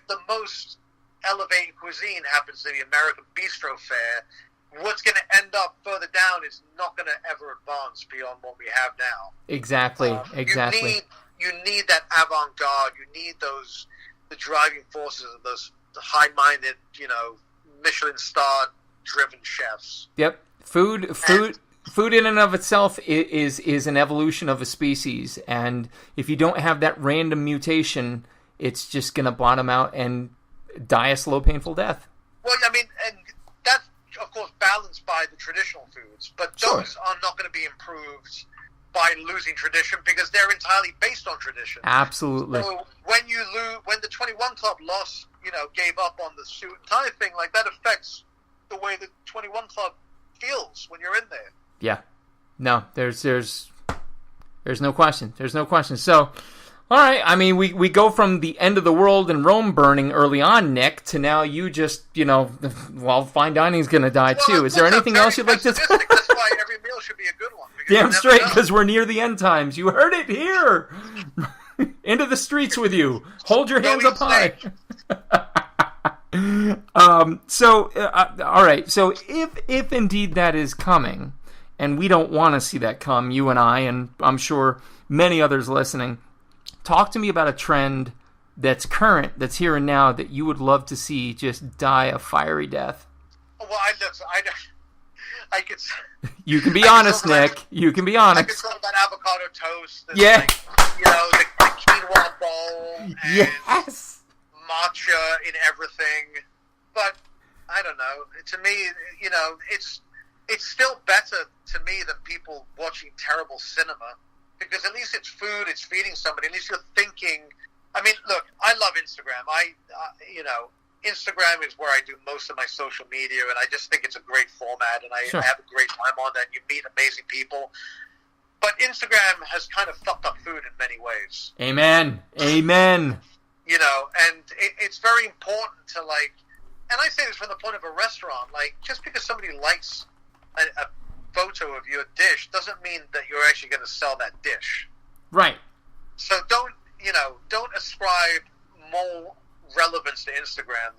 the most elevated cuisine happens to be American bistro fare, what's going to end up further down is not going to ever advance beyond what we have now. Exactly. You need that avant-garde. You need the driving forces of those high-minded, you know, Michelin star-driven chefs. Yep. Food in and of itself is an evolution of a species, and if you don't have that random mutation, it's just going to bottom out and die a slow, painful death. Well, I mean, and that's, of course, balanced by the traditional foods, but those are not going to be improved by losing tradition because they're entirely based on tradition. Absolutely. So when the 21 Club gave up on the suit and tie thing, like, that affects the way the 21 Club feels when you're in there. Yeah. No, there's no question. There's no question. So, all right. I mean, we go from the end of the world and Rome burning early on, Nick, to now you just, you know, well, fine dining's going to die too. Is there anything else you'd like to say? That's why every meal should be a good one. Damn straight, because we're near the end times. You heard it here. Into the streets with you. Hold your hands up high. All right. So if indeed that is coming, and we don't want to see that come, you and I, and I'm sure many others listening, talk to me about a trend that's current, that's here and now, that you would love to see just die a fiery death. Well, I could. You can be honest, Nick. You can be honest. I could talk about avocado toast. And, yeah. like, you know, the quinoa bowl. And yes. matcha in everything. But I don't know. To me, it's still better to me than people watching terrible cinema, because at least it's food, it's feeding somebody. At least you're thinking. I mean, look, I love Instagram. Instagram is where I do most of my social media, and I just think it's a great format, and I have a great time on that. You meet amazing people. But Instagram has kind of fucked up food in many ways. Amen. And it's very important to, like, and I say this from the point of a restaurant, like, just because somebody likes a photo of your dish doesn't mean that you're actually going to sell that dish. Right. So don't ascribe more relevance to Instagram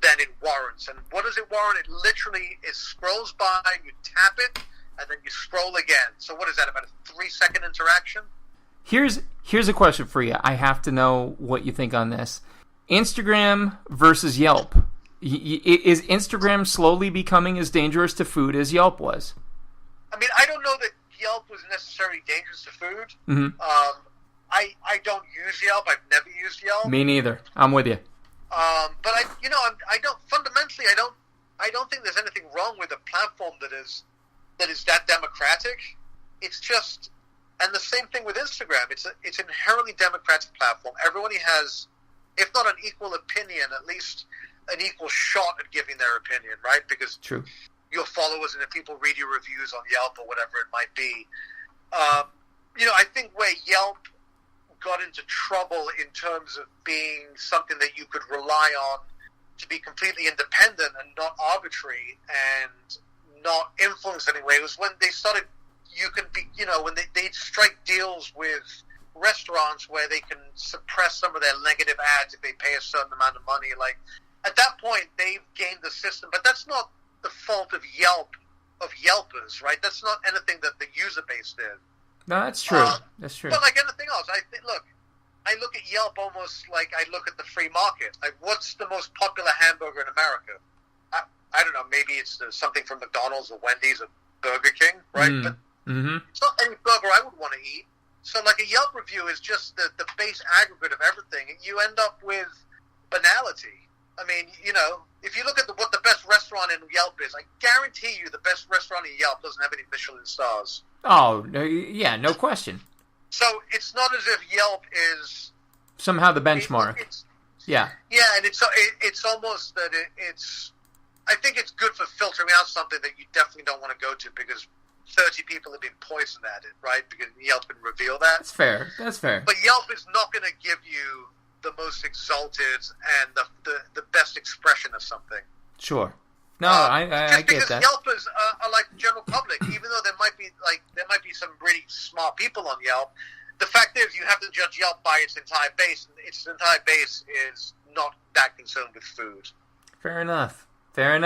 than it warrants. And what does it warrant? It literally scrolls by, you tap it, and then you scroll again. So what is that, about a 3-second interaction? Here's a question for you. I have to know what you think on this. Instagram versus Yelp. Is Instagram slowly becoming as dangerous to food as Yelp was? I mean, I don't know that Yelp was necessarily dangerous to food. Mm-hmm. I don't use Yelp. I've never used Yelp. Me neither. I'm with you. But I don't fundamentally. I don't think there's anything wrong with a platform that is that democratic. It's just, and the same thing with Instagram. It's an inherently democratic platform. Everybody has, if not an equal opinion, at least an equal shot at giving their opinion, right? Because True. Your followers and if people read your reviews on Yelp or whatever it might be. I think where Yelp got into trouble in terms of being something that you could rely on to be completely independent and not arbitrary and not influenced anyway was when they started, when they strike deals with restaurants where they can suppress some of their negative ads if they pay a certain amount of money. Like, at that point, they've gamed the system, but that's not the fault of Yelpers, right? That's not anything that the user base did. No, that's true. That's true. But like anything else, I look at Yelp almost like I look at the free market. Like, what's the most popular hamburger in America? I don't know. Maybe it's something from McDonald's or Wendy's or Burger King, right? But it's not any burger I would want to eat. So, like, a Yelp review is just the base aggregate of everything, and you end up with banality. I mean, if you look at what the best restaurant in Yelp is, I guarantee you the best restaurant in Yelp doesn't have any Michelin stars. Oh, yeah, no question. So it's not as if Yelp is somehow the benchmark. Yeah, and it's almost that it's. I think it's good for filtering out something that you definitely don't want to go to because 30 people have been poisoned at it, right? Because Yelp can reveal that. That's fair. But Yelp is not going to give you the most exalted and the best expression of something. Sure. No, I get that. Because Yelpers are like the general public, even though there might be some really smart people on Yelp. The fact is, you have to judge Yelp by its entire base, and its entire base is not that concerned with food. Fair enough. There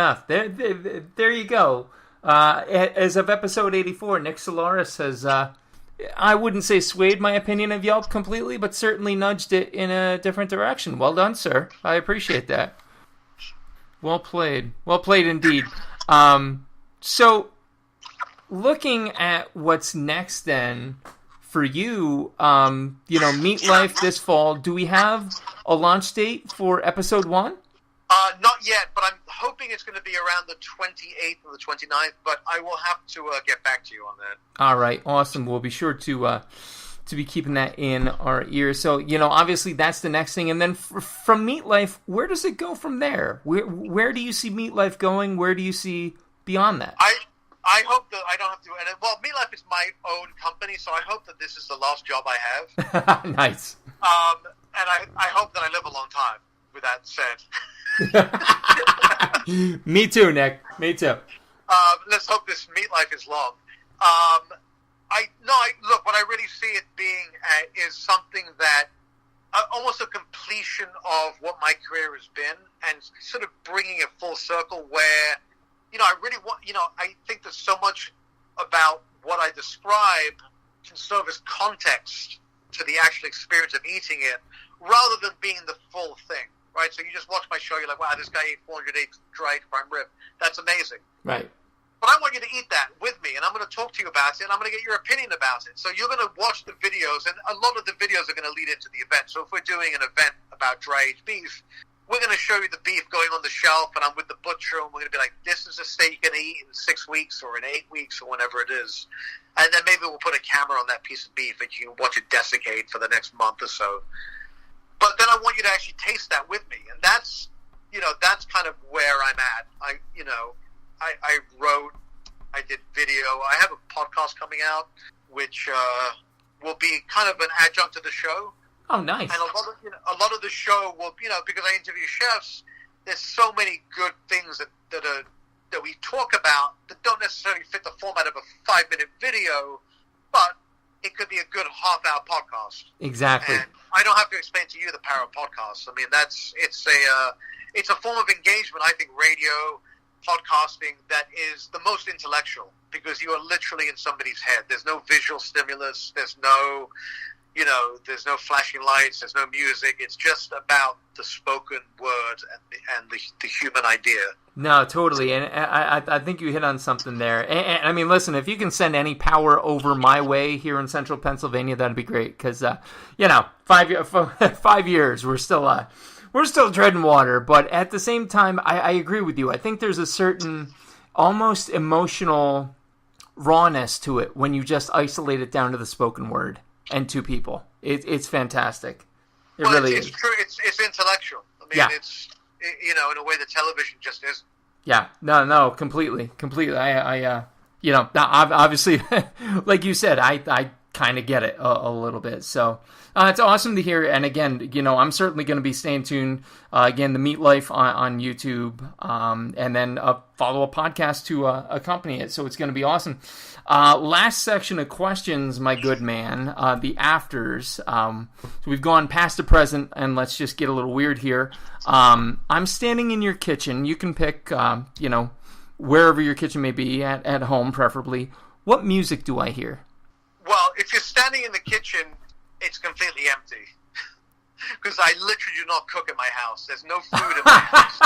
you go. As of episode 84, Nick Solaris has, I wouldn't say swayed my opinion of Yelp completely, but certainly nudged it in a different direction. Well done, sir. I appreciate that. Well played indeed. So, looking at what's next then for you, Meatlife this fall, do we have a launch date for episode 1? Not yet, but I'm hoping it's going to be around the 28th or the 29th, but I will have to get back to you on that. All right, awesome. We'll be sure to be keeping that in our ears. So, obviously that's the next thing. And then from Meatlife, where does it go from there? Where do you see Meatlife going? Where do you see beyond that? I hope that I don't have to. Meatlife is my own company, so I hope that this is the last job I have. Nice. And I hope that I live a long time. With that said. Me too, Nick. Me too. Let's hope this Meatlife is long. Look, what I really see it being is something that almost a completion of what my career has been, and sort of bringing it full circle. Where I really want. I think there's so much about what I describe can serve as context to the actual experience of eating it, rather than being the full thing. Right, so you just watch my show, you're like, wow, this guy ate 408 dried prime rib. That's amazing. Right. But I want you to eat that with me, and I'm going to talk to you about it, and I'm going to get your opinion about it. So you're going to watch the videos, and a lot of the videos are going to lead into the event. So if we're doing an event about dry aged beef, we're going to show you the beef going on the shelf, and I'm with the butcher, and we're going to be like, this is a steak you're going to eat in 6 weeks or in 8 weeks or whenever it is. And then maybe we'll put a camera on that piece of beef and you can watch it desiccate for the next month or so. But then I want you to actually taste that with me. And that's kind of where I'm at. I wrote, I did video. I have a podcast coming out, which will be kind of an adjunct to the show. Oh, nice. And a lot of the show will, because I interview chefs, there's so many good things that we talk about that don't necessarily fit the format of a 5-minute video, but it could be a good half-hour podcast. Exactly. And I don't have to explain to you the power of podcasts. I mean, it's a form of engagement. I think radio, podcasting, that is the most intellectual, because you are literally in somebody's head. There's no visual stimulus. There's no flashing lights. There's no music. It's just about the spoken word and the human idea. No, totally. And I think you hit on something there. And I mean, listen, if you can send any power over my way here in central Pennsylvania, that'd be great. Because, 5 years, we're still treading water. But at the same time, I agree with you. I think there's a certain almost emotional rawness to it when you just isolate it down to the spoken word and two people. It's fantastic. It's true. It's intellectual. I mean, it's in a way that television just isn't. Yeah, no, completely. I obviously, like you said, I kind of get it a little bit. So it's awesome to hear. And again, I'm certainly going to be staying tuned. Again, the Meat Life on YouTube, and then follow a podcast to accompany it. So it's going to be awesome. Last section of questions, my good man, the afters. So we've gone past the present, and let's just get a little weird here. I'm standing in your kitchen. You can pick, wherever your kitchen may be, at home preferably. What music do I hear? Well, if you're standing in the kitchen, it's completely empty. Because I literally do not cook at my house. There's no food in my house.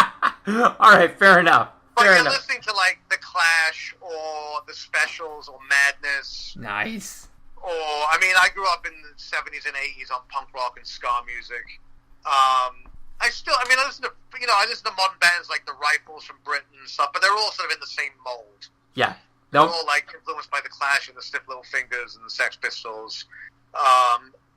All right, fair enough. But you're listening to, like, The Clash or The Specials or Madness. Nice. Or, I grew up in the 70s and 80s on punk rock and ska music. I listen to modern bands like The Rifles from Britain and stuff, but they're all sort of in the same mold. Yeah. They're all, like, influenced by The Clash and the Stiff Little Fingers and the Sex Pistols.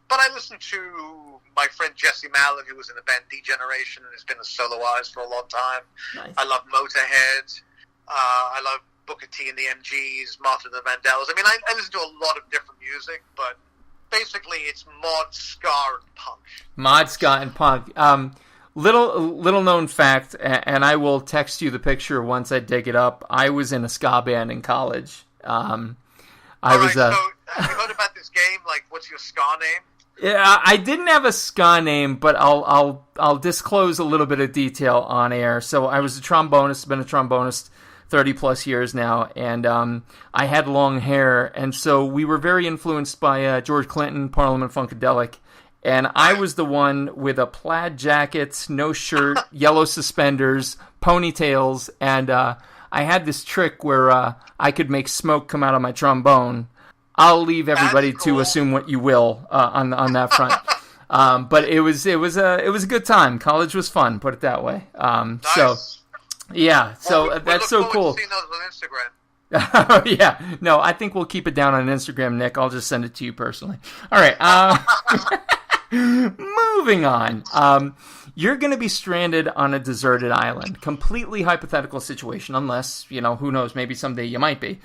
But I listen to my friend Jesse Mallon, who was in the band D-Generation and has been a solo artist for a long time. Nice. I love Motorhead. I love Booker T and the MGs, Martha and the Vandellas. I listen to a lot of different music, but basically it's mod, ska, and punk. Mod, ska, and punk. Little known fact, and I will text you the picture once I dig it up. I was in a ska band in college. So have you heard about this game? Like, what's your ska name? Yeah, I didn't have a ska name, but I'll disclose a little bit of detail on air. So I was a trombonist, been a trombonist 30 plus years now, and I had long hair, and so we were very influenced by George Clinton, Parliament Funkadelic, and I was the one with a plaid jacket, no shirt, yellow suspenders, ponytails, and I had this trick where I could make smoke come out of my trombone. I'll leave everybody to assume what you will on that front. But it was a good time. College was fun, put it that way. Nice. So yeah, so that's so cool. To seeing those on Instagram. Yeah, no, I think we'll keep it down on Instagram, Nick. I'll just send it to you personally. All right, moving on. You're going to be stranded on a deserted island. Completely hypothetical situation, unless, who knows, maybe someday you might be.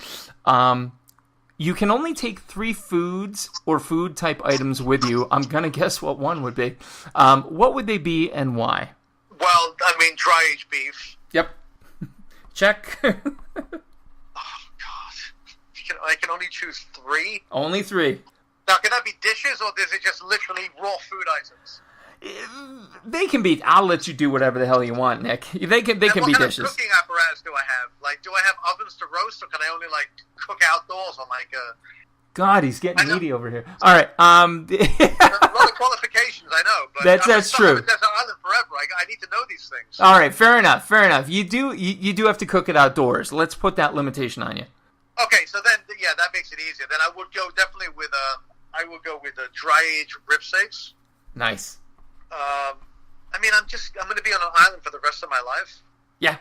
You can only take 3 foods or food-type items with you. I'm going to guess what one would be. What would they be and why? Well, dry-aged beef. Yep. Check. Oh, God. I can only choose 3? Only 3. Now, can that be dishes, or is it just literally raw food items? They can be. I'll let you do whatever the hell you want, Nick. They can be dishes. What kind of cooking apparatus do I have? Like, do I have ovens to roast, or can I only cook outdoors on a? God, he's getting needy over here. All right. A lot of qualifications, I know, but that's true. Desert island forever. I need to know these things. All right, fair enough. You do have to cook it outdoors. Let's put that limitation on you. Okay, so then that makes it easier. Then I would go definitely with dry aged rib steaks. Nice. I mean, I'm going to be on an island for the rest of my life. Yeah.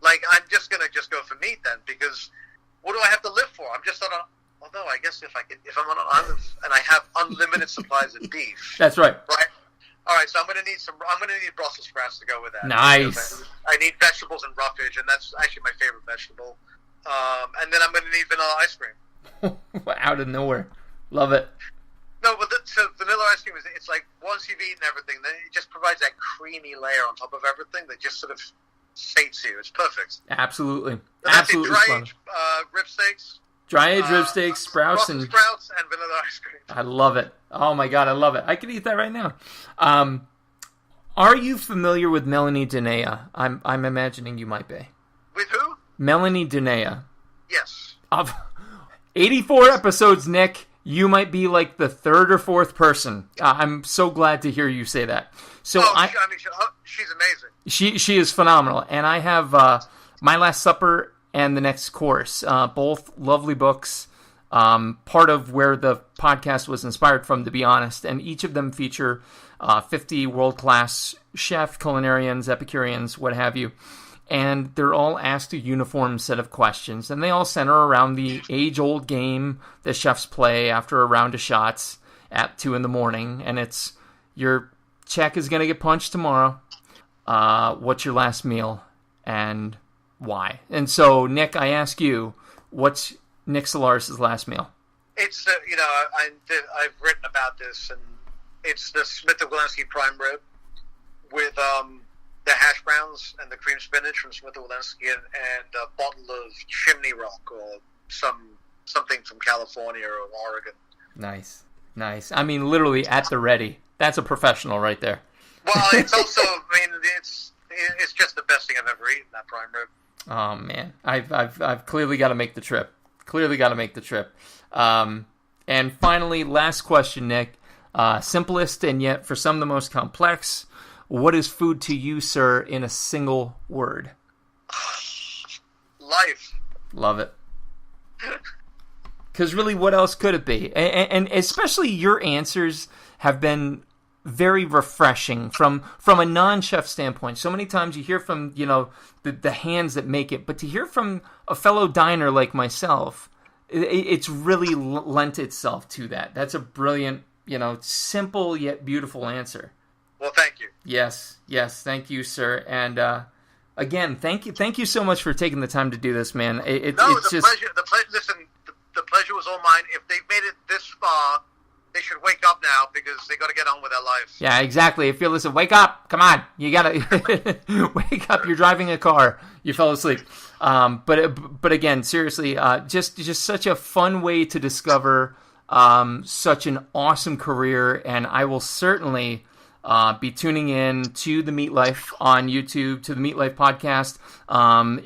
Like, I'm just going to go for meat then, because what do I have to live for? I'm just on a... Although, I guess if I'm on an island and I have unlimited supplies of beef... That's right. Right? All right, so I'm going to need Brussels sprouts to go with that. Nice. I need vegetables and roughage, and that's actually my favorite vegetable. And then I'm going to need vanilla ice cream. Out of nowhere. Love it. No, but so vanilla ice cream it's like once you've eaten everything, then it just provides that creamy layer on top of everything that just sort of sates you. It's perfect. Absolutely. Absolutely. Dry-aged rib steaks. Dry-aged rib steaks, sprouts, and vanilla ice cream. I love it. Oh my God, I love it. I could eat that right now. Are you familiar with Melanie Denea? I'm imagining you might be. With who? Melanie Denea. Yes. Of 84 episodes, Nick, you might be like the third or fourth person. I'm so glad to hear you say that. So she's amazing. She is phenomenal. And I have My Last Supper and The Next Course, both lovely books. Part of where the podcast was inspired from, to be honest. And each of them feature 50 world-class chefs, culinarians, Epicureans, what have you. And they're all asked a uniform set of questions. And they all center around the age-old game that chefs play after a round of shots at 2 a.m. And it's, your check is going to get punched tomorrow. What's your last meal? And why? And so, Nick, I ask you, what's Nick Solaris' last meal? It's, I've written about this, and it's the Smith & Wollensky prime rib with the hash browns and the cream spinach from Smith & Wollensky and a bottle of Chimney Rock or something from California or Oregon. Nice. I mean, literally at the ready. That's a professional right there. Well, it's also, it's just the best thing I've ever eaten, that prime rib. Oh man, I've clearly got to make the trip. And finally, last question, Nick. Simplest and yet for some the most complex. What is food to you, sir, in a single word? Life. Love it. Because really, what else could it be? And especially your answers have been very refreshing from a non-chef standpoint. So many times you hear from, the hands that make it, but to hear from a fellow diner like myself, it's really lent itself to that. That's a brilliant, simple yet beautiful answer. Well, thank you. Yes, thank you, sir. And again, thank you so much for taking the time to do this, man. It's just pleasure. Listen, the pleasure was all mine. If they've made it this far, they should wake up now because they got to get on with their lives. Yeah, exactly. If you listen, wake up! Come on, you gotta wake up. You're driving a car. You fell asleep. But again, seriously, just such a fun way to discover such an awesome career, and I will certainly be tuning in to The Meat Life on YouTube, to The Meat Life Podcast.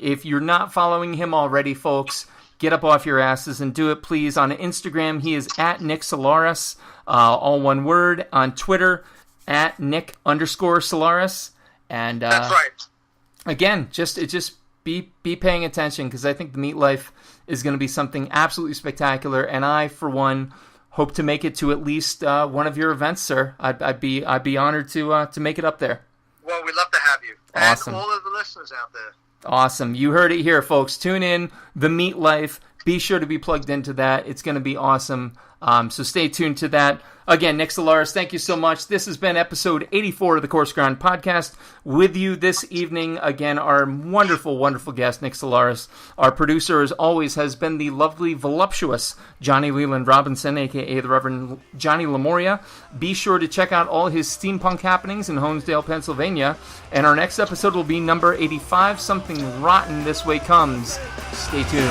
If you're not following him already, folks, get up off your asses and do it, please. On Instagram, he is at Nick Solaris, all one word. On Twitter, at Nick_Solaris. And that's right. Again, just be paying attention, because I think The Meat Life is going to be something absolutely spectacular. And I, for one, hope to make it to at least one of your events, sir. I'd be honored to make it up there. Well, we'd love to have you. Awesome. And all of the listeners out there. Awesome. You heard it here, folks. Tune in, The Meat Life. Be sure to be plugged into that. It's going to be awesome. So stay tuned to that. Again, Nick Solaris, thank you so much. This has been episode 84 of the Coarse Grind Podcast. With you this evening, again, our wonderful, wonderful guest, Nick Solaris. Our producer, as always, has been the lovely, voluptuous Johnny Leland Robinson, a.k.a. the Reverend Johnny Lamoria. Be sure to check out all his steampunk happenings in Honesdale, Pennsylvania. And our next episode will be number 85, Something Rotten This Way Comes. Stay tuned.